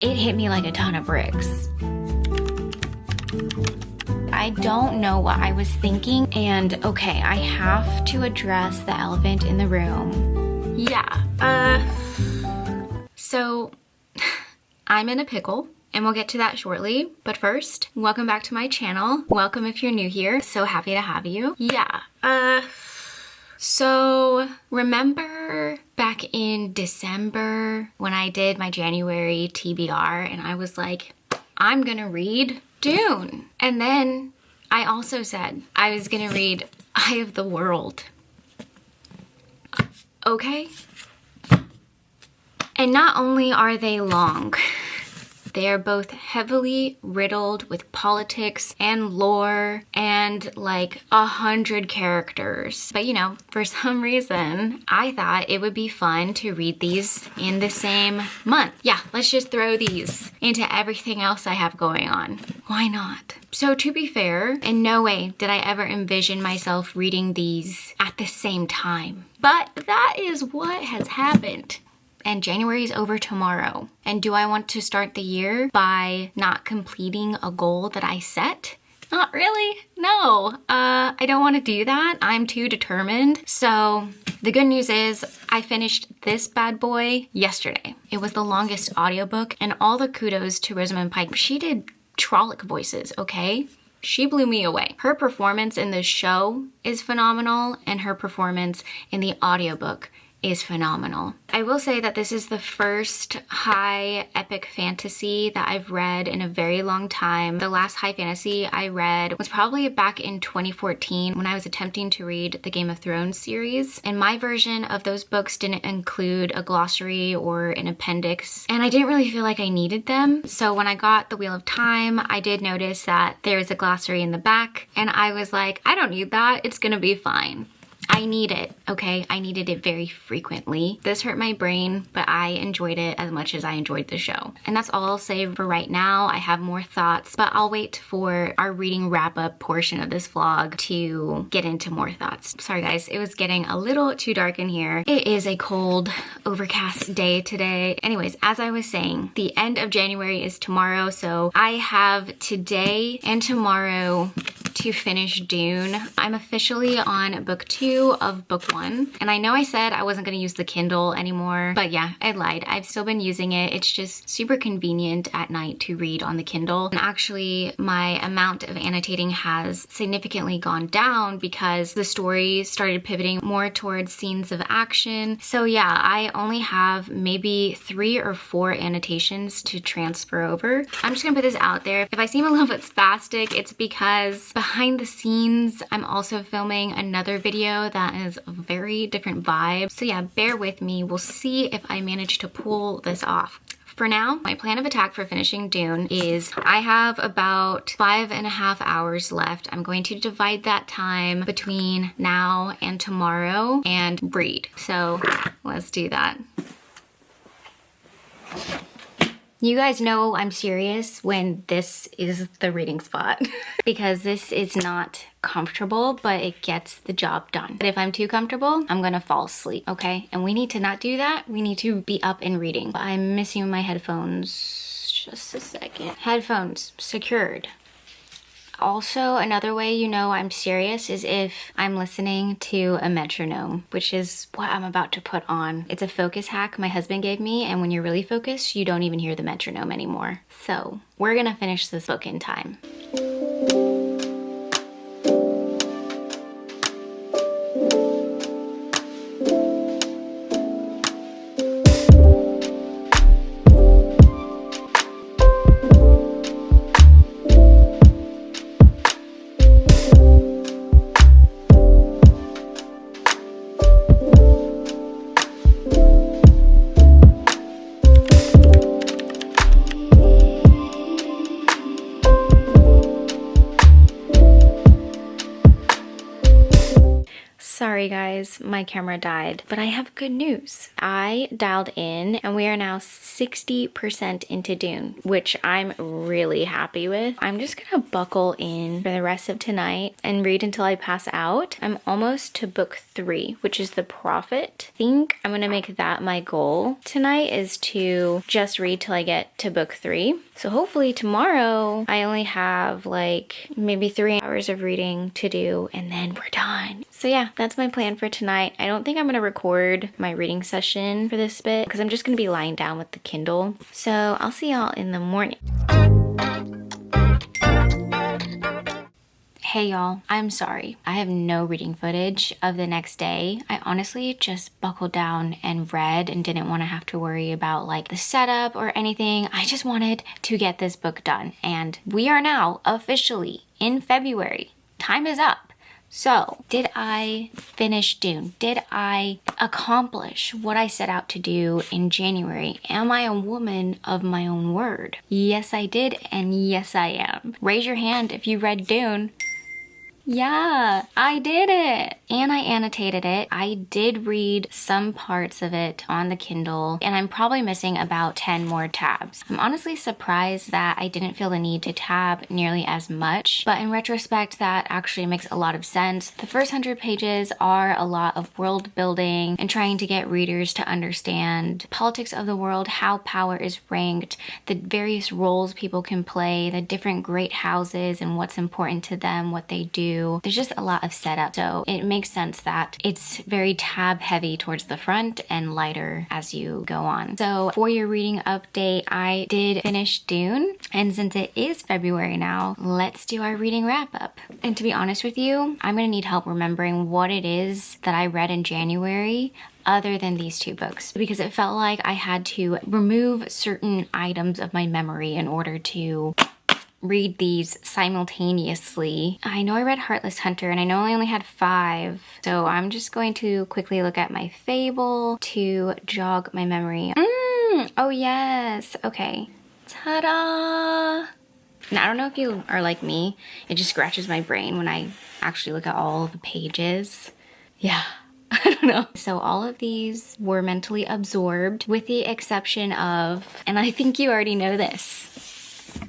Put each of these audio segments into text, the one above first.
It hit me like a ton of bricks. I don't know what I was thinking, and okay, I have to address the elephant in the room. Yeah, so I'm in a pickle, and we'll get to that shortly. But first, welcome back to my channel. Welcome if you're new here. So happy to have you. Yeah, so remember back in December when I did my January TBR and I was like, I'm gonna read Dune. And then I also said I was gonna read Eye of the World. Okay? And not only are they long, they are both heavily riddled with politics and lore and like 100 characters. But you know, for some reason, I thought it would be fun to read these in the same month. Yeah, let's just throw these into everything else I have going on. Why not? So to be fair, in no way did I ever envision myself reading these at the same time. But that is what has happened. And January is over tomorrow. And do I want to start the year by not completing a goal that I set? Not really, no. I don't want to do that. I'm too determined. So the good news is I finished this bad boy yesterday. It was the longest audiobook, and all the kudos to Rosamund Pike. She did Trolloc voices, okay? She blew me away. Her performance in the show is phenomenal, and her performance in the audiobook is phenomenal. I will say that this is the first high epic fantasy that I've read in a very long time. The last high fantasy I read was probably back in 2014 when I was attempting to read the Game of Thrones series. And my version of those books didn't include a glossary or an appendix, and I didn't really feel like I needed them. So when I got The Wheel of Time, I did notice that there's a glossary in the back, and I was like, I don't need that. It's gonna be fine. I need it, okay? I needed it very frequently. This hurt my brain, but I enjoyed it as much as I enjoyed the show. And that's all I'll say for right now. I have more thoughts, but I'll wait for our reading wrap-up portion of this vlog to get into more thoughts. Sorry guys, it was getting a little too dark in here. It is a cold, overcast day today. Anyways, as I was saying, the end of January is tomorrow, so I have today and tomorrow to finish Dune. I'm officially on book 2 of book 1, and I know I said I wasn't going to use the Kindle anymore, but yeah, I lied. I've still been using it. It's just super convenient at night to read on the Kindle. And actually, my amount of annotating has significantly gone down because the story started pivoting more towards scenes of action. So yeah, I only have maybe 3 or 4 annotations to transfer over. I'm just gonna put this out there. If I seem a little bit spastic, it's because behind the scenes, I'm also filming another video that is a very different vibe. So yeah, bear with me. We'll see if I manage to pull this off. For now, my plan of attack for finishing Dune is I have about 5.5 hours left. I'm going to divide that time between now and tomorrow and read. So let's do that. You guys know I'm serious when this is the reading spot because this is not comfortable, but it gets the job done. But if I'm too comfortable, I'm gonna fall asleep, okay? And we need to not do that. We need to be up and reading. I'm missing my headphones. Just a second. Headphones secured. Also, another way you know I'm serious is if I'm listening to a metronome, which is what I'm about to put on. It's a focus hack my husband gave me, and when you're really focused, you don't even hear the metronome anymore. So, we're gonna finish this book in time. Sorry guys, my camera died, but I have good news. I dialed in and we are now 60% into Dune, which I'm really happy with. I'm just gonna buckle in for the rest of tonight and read until I pass out. I'm almost to book 3, which is The Prophet. I think I'm gonna make that my goal tonight, is to just read till I get to book 3. So hopefully tomorrow I only have like maybe 3 hours of reading to do and then we're done. So yeah, that's my plan for tonight. I don't think I'm gonna record my reading session for this bit because I'm just gonna be lying down with the Kindle. So I'll see y'all in the morning. Hey y'all, I'm sorry. I have no reading footage of the next day. I honestly just buckled down and read and didn't want to have to worry about like the setup or anything. I just wanted to get this book done, and we are now officially in February. Time is up. So, did I finish Dune? Did I accomplish what I set out to do in January? Am I a woman of my own word? Yes, I did, and yes, I am. Raise your hand if you read Dune. Yeah, I did it. And I annotated it. I did read some parts of it on the Kindle, and I'm probably missing about 10 more tabs. I'm honestly surprised that I didn't feel the need to tab nearly as much, but in retrospect, that actually makes a lot of sense. The first 100 pages are a lot of world building and trying to get readers to understand politics of the world, how power is ranked, the various roles people can play, the different great houses and what's important to them, what they do. There's just a lot of setup, so it makes sense that it's very tab heavy towards the front and lighter as you go on. So for your reading update, I did finish Dune, and since it is February now, let's do our reading wrap up. And to be honest with you, I'm gonna need help remembering what it is that I read in January other than these 2 books, because it felt like I had to remove certain items of my memory in order to read these simultaneously. I know I read Heartless Hunter and I know I only had 5, so I'm just going to quickly look at my Fable to jog my memory. Oh yes, okay. Ta-da! Now I don't know if you are like me, it just scratches my brain when I actually look at all the pages. Yeah. I don't know. So all of these were mentally absorbed with the exception of, and I think you already know this,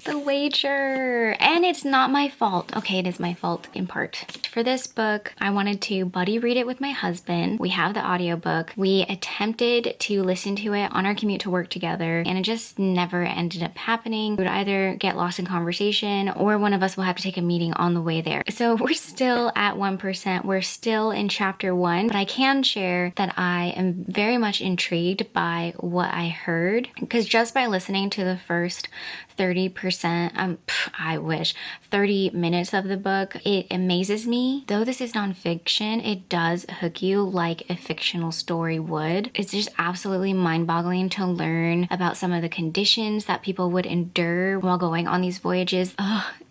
The Wager. And it's not my fault. Okay, it is my fault in part. For this book, I wanted to buddy read it with my husband. We have the audiobook. We attempted to listen to it on our commute to work together, and it just never ended up happening. We would either get lost in conversation or one of us will have to take a meeting on the way there. So we're still at 1%. We're still in chapter 1, but I can share that I am very much intrigued by what I heard, because just by listening to the first 30%, I wish, 30 minutes of the book, it amazes me. Though this is nonfiction, it does hook you like a fictional story would. It's just absolutely mind-boggling to learn about some of the conditions that people would endure while going on these voyages.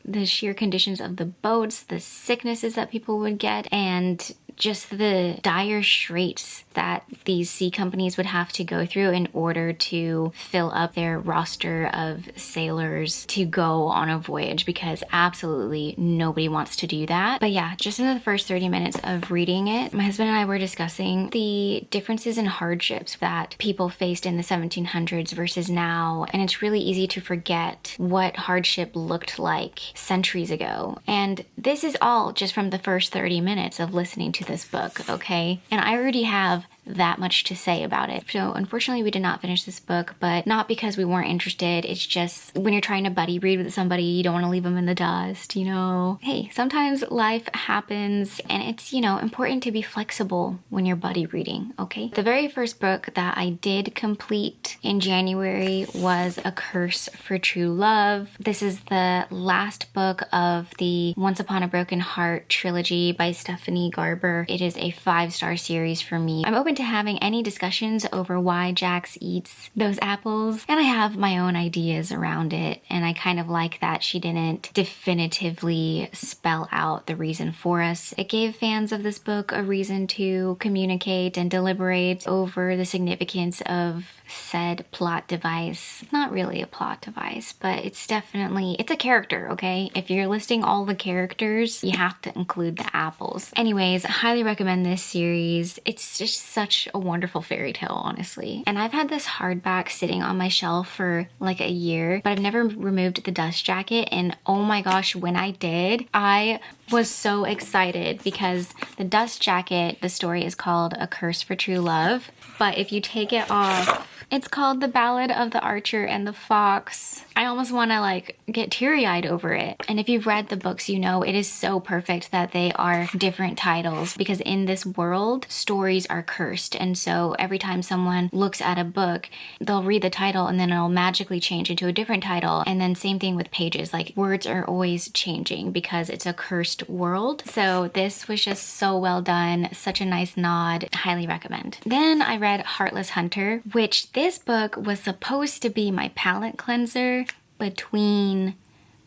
The sheer conditions of the boats, the sicknesses that people would get, and just the dire straits that these sea companies would have to go through in order to fill up their roster of sailors to go on a voyage, because absolutely nobody wants to do that. But yeah, just in the first 30 minutes of reading it, my husband and I were discussing the differences in hardships that people faced in the 1700s versus now, and it's really easy to forget what hardship looked like centuries ago. And this is all just from the first 30 minutes of listening to this book, okay? And I already have that much to say about it. So unfortunately we did not finish this book, but not because we weren't interested. It's just when you're trying to buddy read with somebody, you don't want to leave them in the dust, you know? Hey, sometimes life happens and it's, you know, important to be flexible when you're buddy reading, okay? The very first book that I did complete in January was A Curse for True Love. This is the last book of the Once Upon a Broken Heart trilogy by Stephanie Garber. It is a 5-star series for me. I'm open to to having any discussions over why Jax eats those apples, and I have my own ideas around it, and I kind of like that she didn't definitively spell out the reason for us. It gave fans of this book a reason to communicate and deliberate over the significance of said plot device. Not really a plot device, but it's a character, okay? If you're listing all the characters, you have to include the apples. Anyways, I highly recommend this series. It's just such a wonderful fairy tale, honestly. And I've had this hardback sitting on my shelf for like a year, but I've never removed the dust jacket, and oh my gosh, when I did, I was so excited because the dust jacket, the story is called A Curse for True Love, but if you take it off, it's called The Ballad of the Archer and the Fox. I almost want to like get teary-eyed over it. And if you've read the books, you know it is so perfect that they are different titles, because in this world, stories are cursed. And so every time someone looks at a book, they'll read the title and then it'll magically change into a different title. And then same thing with pages, like words are always changing because it's a cursed world. So this was just so well done, such a nice nod, highly recommend. Then I read Heartless Hunter, which this book was supposed to be my palate cleanser between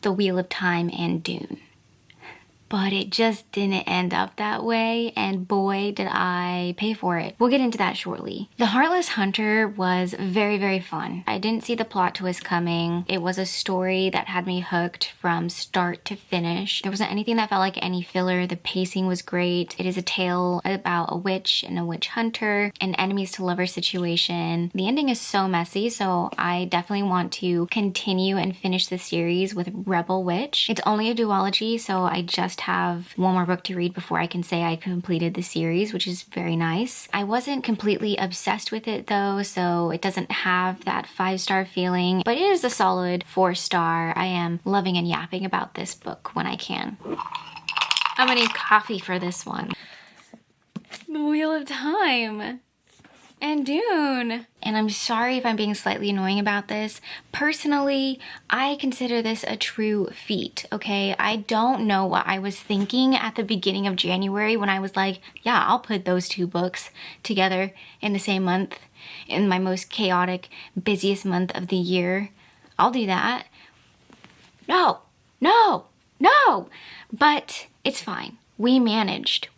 The Wheel of Time and Dune. But it just didn't end up that way, and boy did I pay for it. We'll get into that shortly. The Heartless Hunter was very, very fun. I didn't see the plot twist coming. It was a story that had me hooked from start to finish. There wasn't anything that felt like any filler. The pacing was great. It is a tale about a witch and a witch hunter, an enemies to lovers situation. The ending is so messy, so I definitely want to continue and finish the series with Rebel Witch. It's only a duology, so I just have one more book to read before I can say I completed the series, which is very nice. I wasn't completely obsessed with it though, so it doesn't have that 5-star feeling, but it is a solid 4-star. I am loving and yapping about this book when I can. I'm gonna need coffee for this one. The Wheel of Time and Dune. And I'm sorry if I'm being slightly annoying about this. Personally, I consider this a true feat, okay? I don't know what I was thinking at the beginning of January when I was like, yeah, I'll put those two books together in the same month, in my most chaotic, busiest month of the year. I'll do that. No, no, no! But it's fine. We managed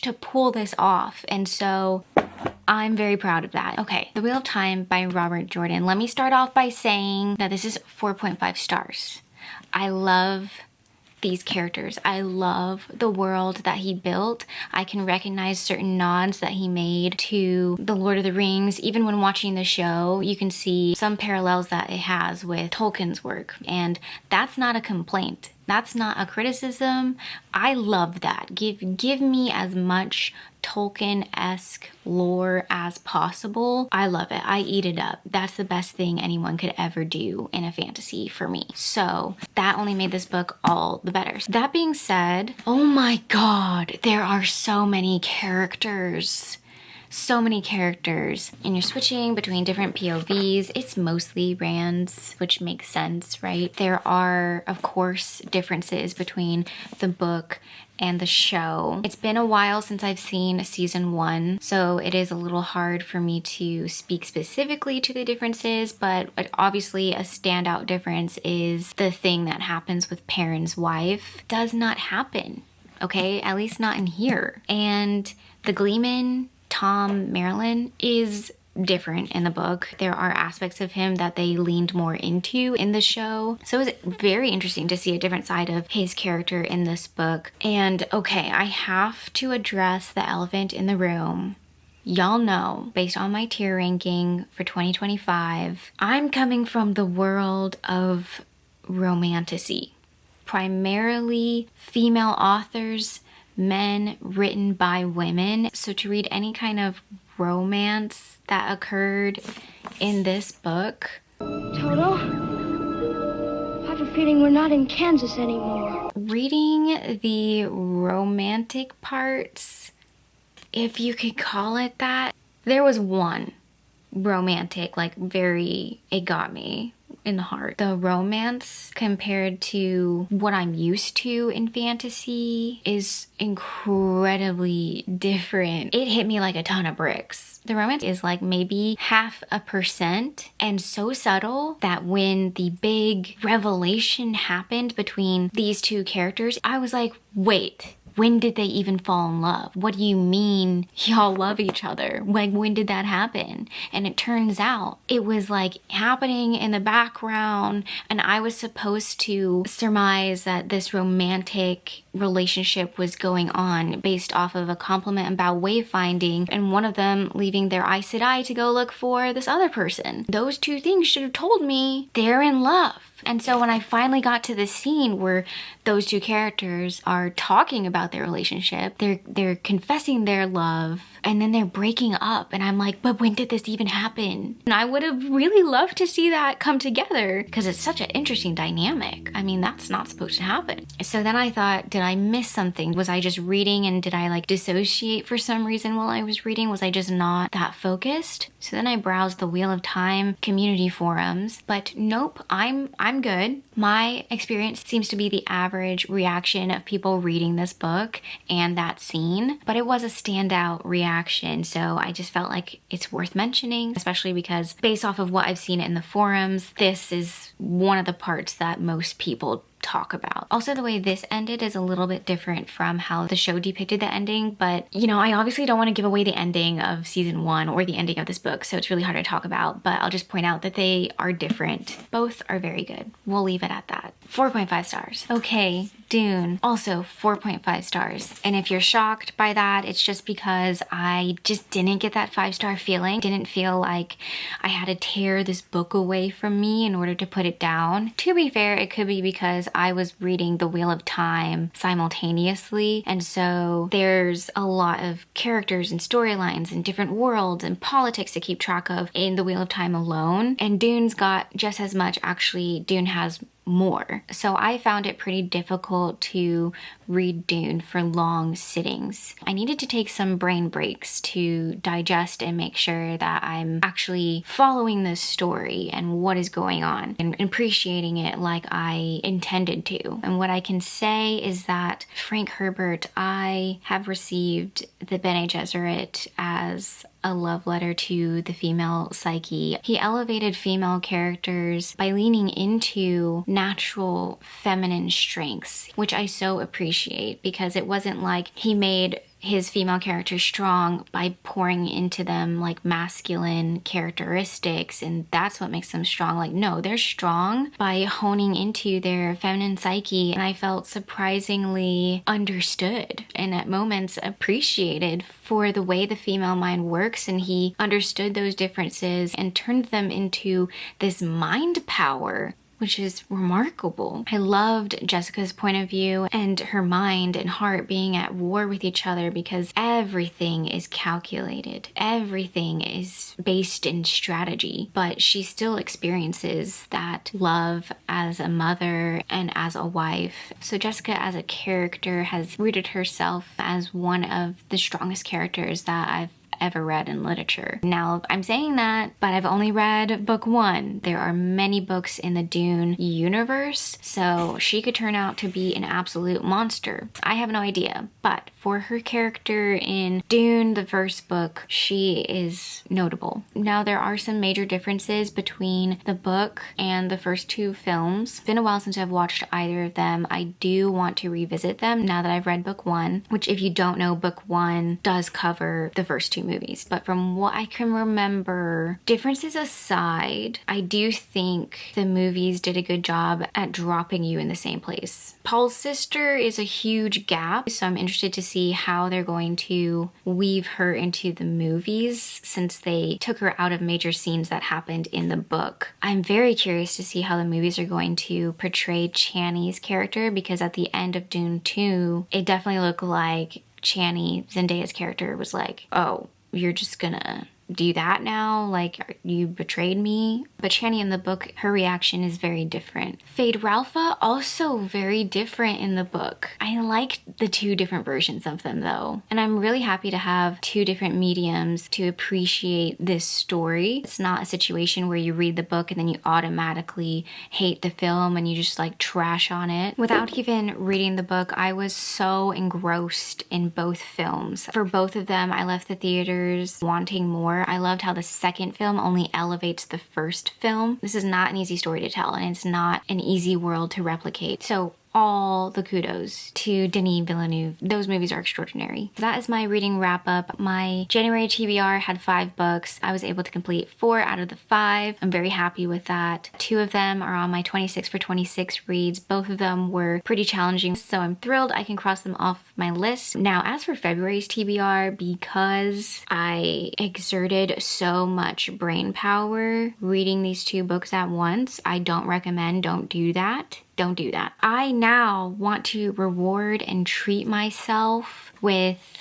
to pull this off, and so I'm very proud of that. Okay, The Wheel of Time by Robert Jordan. Let me start off by saying that this is 4.5 stars. I love these characters. I love the world that he built. I can recognize certain nods that he made to The Lord of the Rings. Even when watching the show, you can see some parallels that it has with Tolkien's work, and that's not a complaint. That's not a criticism. I love that. Give me as much Tolkien-esque lore as possible. I love it. I eat it up. That's the best thing anyone could ever do in a fantasy for me. So that only made this book all the better. That being said, oh my god, there are so many characters. So many characters, and you're switching between different POVs. It's mostly Rand's, which makes sense, right? There are, of course, differences between the book and the show. It's been a while since I've seen season 1, so it is a little hard for me to speak specifically to the differences, but obviously a standout difference is the thing that happens with Perrin's wife does not happen, okay? At least not in here. And the Gleeman, Tom Marilyn, is different in the book. There are aspects of him that they leaned more into in the show. So it was very interesting to see a different side of his character in this book. And okay, I have to address the elephant in the room. Y'all know, based on my tier ranking for 2025, I'm coming from the world of romantasy. Primarily female authors, men written by women. So to read any kind of romance that occurred in this book. Toto, I have a feeling we're not in Kansas anymore. Reading the romantic parts, if you could call it that, there was one romantic, like very, it got me. in the heart. The romance compared to what I'm used to in fantasy is incredibly different. It hit me like a ton of bricks. The romance is like maybe 0.5% and so subtle that when the big revelation happened between these two characters, I was like, wait, when did they even fall in love? What do you mean y'all love each other? Like, when did that happen? And it turns out it was like happening in the background, and I was supposed to surmise that this romantic relationship was going on based off of a compliment about wayfinding and one of them leaving their Aes Sedai to go look for this other person. Those two things should have told me they're in love. And so when I finally got to the scene where those two characters are talking about their relationship, they're confessing their love, and then they're breaking up, and I'm like, but when did this even happen? And I would have really loved to see that come together because it's such an interesting dynamic. I mean, that's not supposed to happen. So then I thought, did I miss something? Was I just reading and did I like dissociate for some reason while I was reading? Was I just not that focused? So then I browsed the Wheel of Time community forums, but nope, I'm good. My experience seems to be the average reaction of people reading this book and that scene, but it was a standout reaction. So I just felt like it's worth mentioning, especially because based off of what I've seen in the forums, this is one of the parts that most people talk about. Also, the way this ended is a little bit different from how the show depicted the ending, but you know, I obviously don't want to give away the ending of season 1 or the ending of this book, so it's really hard to talk about, but I'll just point out that they are different. Both are very good. We'll leave it at that. 4.5 stars. Okay, Dune, also 4.5 stars. And if you're shocked by that, it's just because I just didn't get that 5-star feeling. Didn't feel like I had to tear this book away from me in order to put it down. To be fair, it could be because I was reading The Wheel of Time simultaneously, and so there's a lot of characters and storylines and different worlds and politics to keep track of in The Wheel of Time alone, and Dune's got just as much. Actually, Dune has more. So I found it pretty difficult to read Dune for long sittings. I needed to take some brain breaks to digest and make sure that I'm actually following the story and what is going on and appreciating it like I intended to. And what I can say is that Frank Herbert, I have received the Bene Gesserit as a love letter to the female psyche. He elevated female characters by leaning into natural feminine strengths, which I so appreciate, because it wasn't like he made his female characters strong by pouring into them like masculine characteristics and that's what makes them strong. Like, no, they're strong by honing into their feminine psyche, and I felt surprisingly understood and at moments appreciated for the way the female mind works, and he understood those differences and turned them into this mind power, which is remarkable. I loved Jessica's point of view and her mind and heart being at war with each other, because everything is calculated. Everything is based in strategy, but she still experiences that love as a mother and as a wife. So Jessica as a character has rooted herself as one of the strongest characters that I've ever read in literature. Now, I'm saying that, but I've only read book 1. There are many books in the Dune universe, so she could turn out to be an absolute monster. I have no idea, but for her character in Dune, the first book, she is notable. Now, there are some major differences between the book and the first 2 films. It's been a while since I've watched either of them. I do want to revisit them now that I've read book 1, which, if you don't know, book 1 does cover the first 2 movies. But from what I can remember, differences aside, I do think the movies did a good job at dropping you in the same place. Paul's sister is a huge gap, so I'm interested to see how they're going to weave her into the movies since they took her out of major scenes that happened in the book. I'm very curious to see how the movies are going to portray Channy's character, because at the end of Dune 2, it definitely looked like Channy, Zendaya's character, was like, oh, you're just gonna do that now? Like, you betrayed me? But Chani in the book, her reaction is very different. Fade Ralpha, also very different in the book. I liked the two different versions of them though. And I'm really happy to have two different mediums to appreciate this story. It's not a situation where you read the book and then you automatically hate the film and you just like trash on it. Without even reading the book, I was so engrossed in both films. For both of them, I left the theaters wanting more. I loved how the second film only elevates the first film. This is not an easy story to tell, and it's not an easy world to replicate. So all the kudos to Denis Villeneuve. Those movies are extraordinary. That is my reading wrap up. My January TBR had 5 books. I was able to complete 4 out of the 5. I'm very happy with that. 2 of them are on my 26 for 26 reads. Both of them were pretty challenging, so I'm thrilled I can cross them off my list. Now, as for February's TBR, because I exerted so much brain power reading these 2 books at once, I don't recommend, don't do that. Don't do that. I now want to reward and treat myself with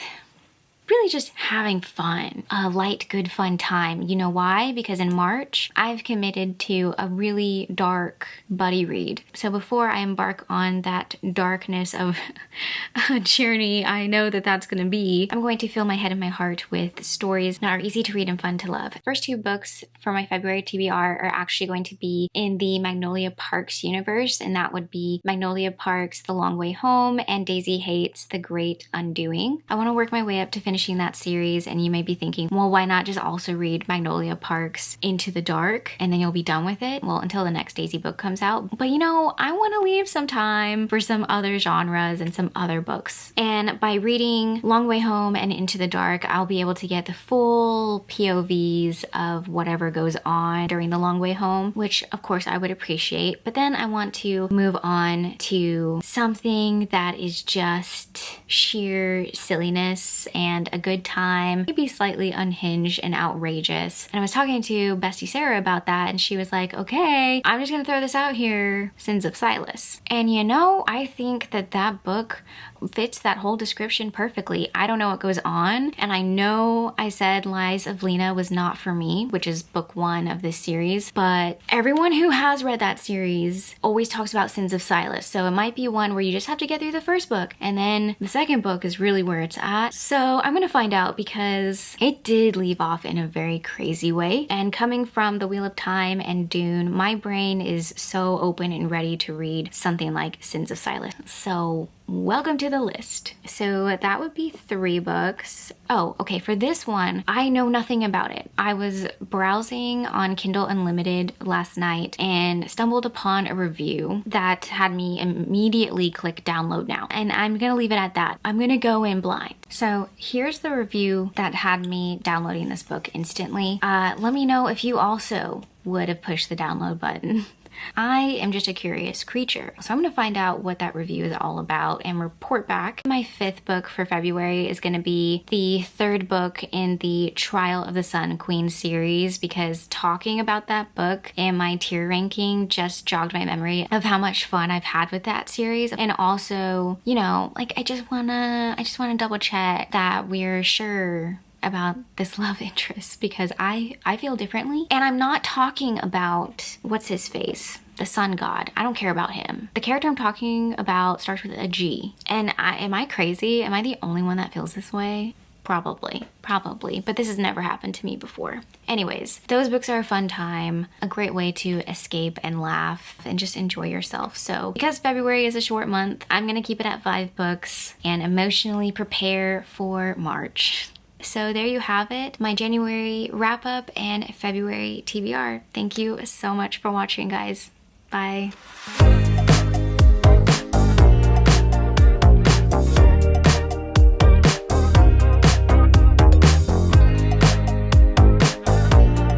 really just having fun, a light, good, fun time. You know why? Because in March, I've committed to a really dark buddy read. So before I embark on that darkness of a journey I know that that's gonna be, I'm going to fill my head and my heart with stories that are easy to read and fun to love. First 2 books for my February TBR are actually going to be in the Magnolia Parks universe, and that would be Magnolia Parks, The Long Way Home, and Daisy Hates, The Great Undoing. I want to work my way up to finishing that series, and you may be thinking, well, why not just also read Magnolia Parks Into the Dark and then you'll be done with it? Well, until the next Daisy book comes out. But you know, I want to leave some time for some other genres and some other books. And by reading Long Way Home and Into the Dark, I'll be able to get the full POVs of whatever goes on during the Long Way Home, which of course I would appreciate. But then I want to move on to something that is just sheer silliness and a good time, maybe slightly unhinged and outrageous. And I was talking to Bestie Sarah about that, and she was like, okay, I'm just gonna throw this out here, Sins of Silas. And you know, I think that that book fits that whole description perfectly. I don't know what goes on, and I know I said Lies of Lena was not for me, which is book 1 of this series, but everyone who has read that series always talks about Sins of Silas, so it might be one where you just have to get through the first book, and then the second book is really where it's at. So I'm gonna find out, because it did leave off in a very crazy way, and coming from The Wheel of Time and Dune, my brain is so open and ready to read something like Sins of Silas. So welcome to the list. So that would be 3 books. Oh, okay, for this one, I know nothing about it. I was browsing on Kindle Unlimited last night and stumbled upon a review that had me immediately click download now. And I'm gonna leave it at that. I'm gonna go in blind. So here's the review that had me downloading this book instantly. Let me know if you also would have pushed the download button. I am just a curious creature, so I'm going to find out what that review is all about and report back. My 5th book for February is going to be the 3rd book in the Trial of the Sun Queen series, because talking about that book and my tier ranking just jogged my memory of how much fun I've had with that series. And also, you know, like I just want to double check that we're sure about this love interest, because I feel differently. And I'm not talking about, what's his face? The sun god. I don't care about him. The character I'm talking about starts with a G. And am I crazy? Am I the only one that feels this way? Probably, but this has never happened to me before. Anyways, those books are a fun time, a great way to escape and laugh and just enjoy yourself. So because February is a short month, I'm gonna keep it at 5 books and emotionally prepare for March. So there you have it, my January wrap up and February TBR. Thank you so much for watching, guys. Bye.